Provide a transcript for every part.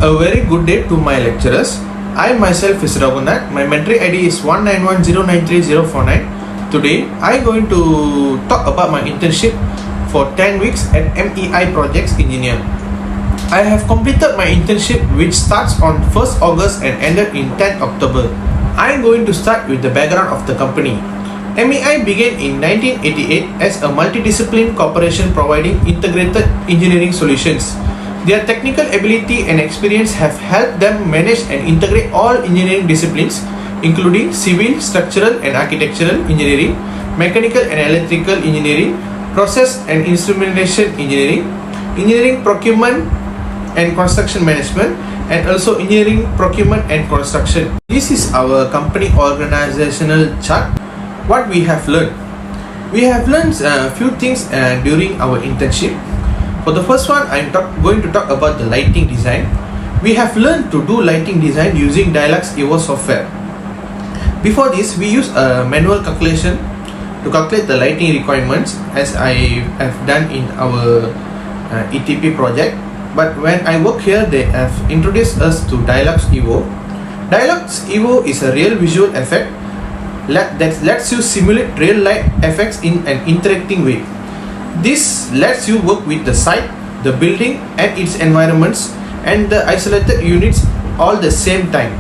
A very good day to my lecturers. I myself is Raghunath. My mentoring ID is 191093049. Today, I am going to talk about my internship for 10 weeks at MEI Projects Engineer. I have completed my internship which starts on 1st August and ended in 10th October. I am going to start with the background of the company. MEI began in 1988 as a multidisciplinary corporation providing integrated engineering solutions. Their technical ability and experience have helped them manage and integrate all engineering disciplines, including civil, structural and architectural engineering, mechanical and electrical engineering, process and instrumentation engineering, engineering procurement and construction management, and also engineering procurement and construction. This is our company organizational chart. What we have learned. We have learned a few things during our internship. For the first one, I'm going to talk about the lighting design. We have learned to do lighting design using Dialux EVO software. Before this, we use a manual calculation to calculate the lighting requirements, as I have done in our ETP project. But when I work here, they have introduced us to Dialux EVO. Dialux EVO is a real visual effect that lets you simulate real light effects in an interacting way. This lets you work with the site, the building and its environments and the isolated units all the same time.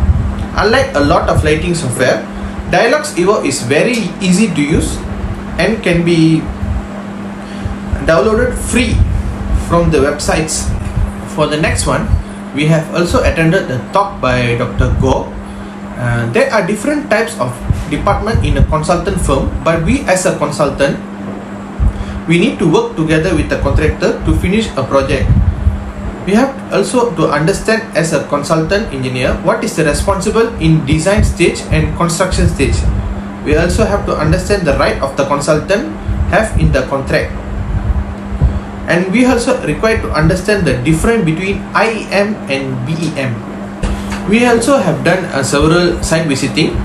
Unlike a lot of lighting software, Dialux EVO is very easy to use and can be downloaded free from the websites. For the next one, we have also attended the talk by Dr. Go. There are different types of department in a consultant firm, but we as a consultant, we need to work together with the contractor to finish a project. We have also to understand as a consultant engineer what is the responsible in design stage and construction stage. We also have to understand the right of the consultant have in the contract. And we also required to understand the difference between IEM and BEM. We also have done several site visiting.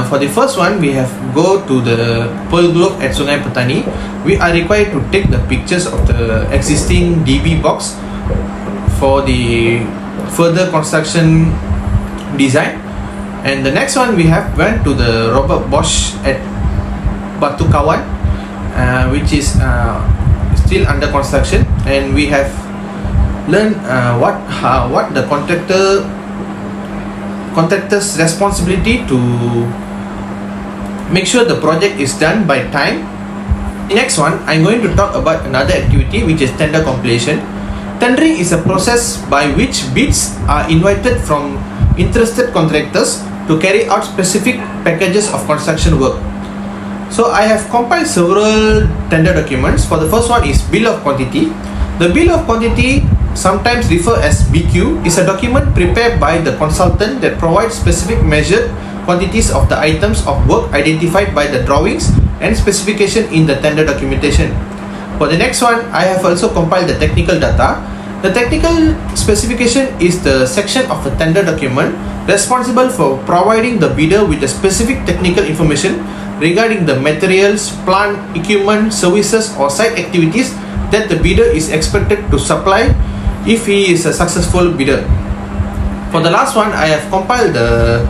For the first one, we have go to the Pearl Globe at Sungai Petani. We are required to take the pictures of the existing DB box for the further construction design. And the next one, we have went to the Robert Bosch at Batu Kawan, which is still under construction, and we have learned what the contractor's responsibility to make sure the project is done by time. Next one, I'm going to talk about another activity, which is tender completion. Tendering is a process by which bids are invited from interested contractors to carry out specific packages of construction work. So I have compiled several tender documents. For the first one is bill of quantity. The bill of quantity, sometimes referred as BQ, is a document prepared by the consultant that provides specific measured quantities of the items of work identified by the drawings and specification in the tender documentation. For the next one, I have also compiled the technical data. The technical specification is the section of a tender document responsible for providing the bidder with the specific technical information regarding the materials, plant, equipment, services or site activities that the bidder is expected to supply if he is a successful bidder. For the last one, I have compiled the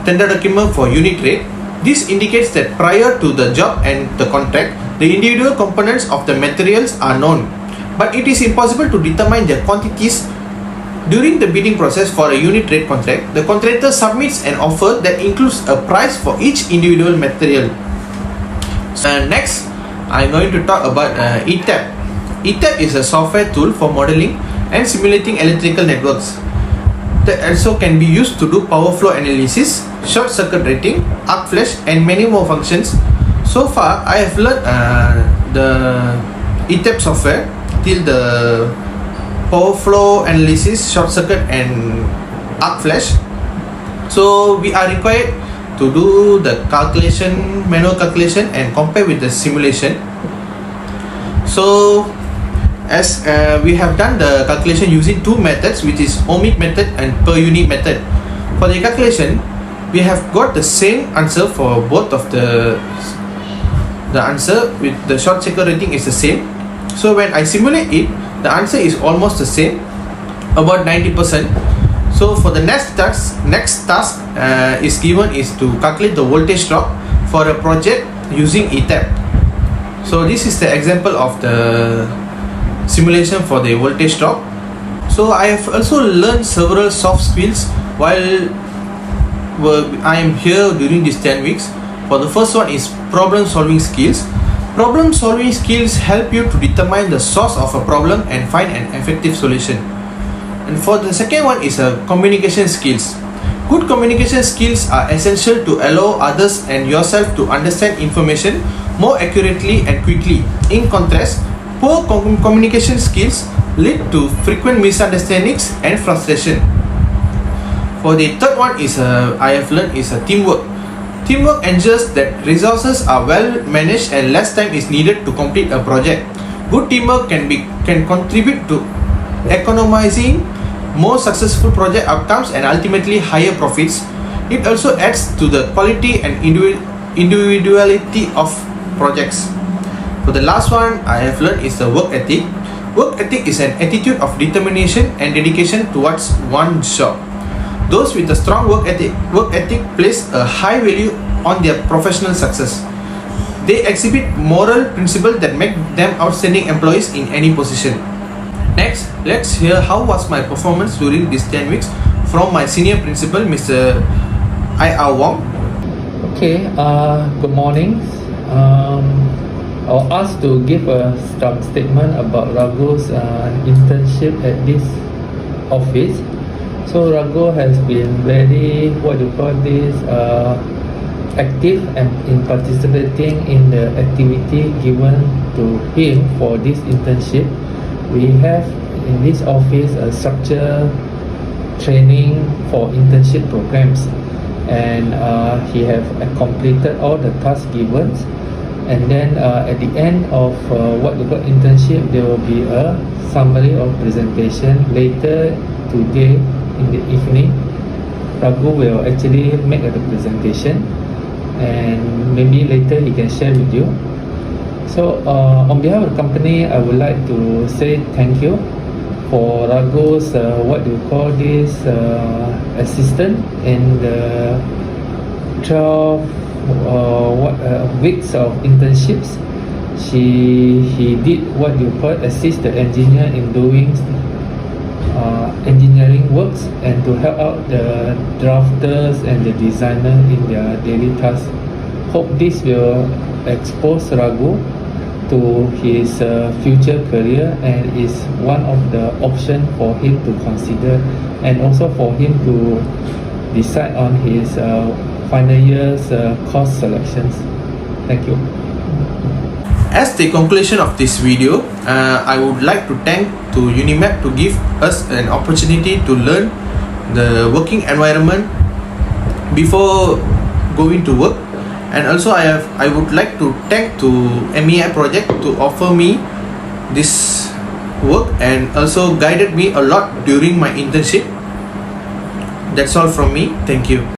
tender document for unit rate. This indicates that prior to the job and the contract, the individual components of the materials are known, but it is impossible to determine their quantities during the bidding process. For a unit rate contract, the contractor submits an offer that includes a price for each individual material. Next, I'm going to talk about ETAP. ETAP is a software tool for modeling and simulating electrical networks that also can be used to do power flow analysis, short circuit rating, arc flash and many more functions. So far, I have learned the ETAP software till the power flow analysis, short circuit and arc flash. So we are required to do the calculation, manual calculation and compare with the simulation. So as we have done the calculation using two methods, which is ohmic method and per unit method. For the calculation, we have got the same answer for both of the answer with the short circuit rating is the same. So when I simulate it, the answer is almost the same, about 90%. So for the next task is given is to calculate the voltage drop for a project using ETAP. So this is the example of the simulation for the voltage drop. So I have also learned several soft skills while I am here during these 10 weeks. For the first one is problem solving skills. Problem solving skills help you to determine the source of a problem and find an effective solution. And for the second one is communication skills. Good communication skills are essential to allow others and yourself to understand information more accurately and quickly. In contrast, poor communication skills lead to frequent misunderstandings and frustration. For the third one is I have learned is teamwork. Teamwork ensures that resources are well managed and less time is needed to complete a project. Good teamwork can contribute to economizing more successful project outcomes and ultimately higher profits. It also adds to the quality and individuality of projects. For the last one I have learned is the work ethic. Work ethic is an attitude of determination and dedication towards one's job. Those with a strong work ethic place a high value on their professional success. They exhibit moral principles that make them outstanding employees in any position. Next, let's hear how was my performance during these 10 weeks from my senior principal, Mr. I.R. Wong. Okay, good morning. I was asked to give a statement about Raghu's internship at this office. So Raghu has been very, active and in participating in the activity given to him for this internship. We have in this office a structured training for internship programs, and he have completed all the tasks given. And then at the end of internship, there will be a summary of presentation. Later today in the evening, Raghu will actually make a presentation, and maybe later he can share with you. So on behalf of the company, I would like to say thank you for Raghu's assistant in the 12 weeks of internships. He did assist the engineer in doing engineering works and to help out the drafters and the designer in their daily tasks. Hope this will expose Raghu to his future career and is one of the options for him to consider, and also for him to decide on his final year's course selections. Thank you. As the conclusion of this video, I would like to thank to Unimap to give us an opportunity to learn the working environment before going to work. And also I would like to thank to MEI project to offer me this work and also guided me a lot during my internship. That's all from me. Thank you.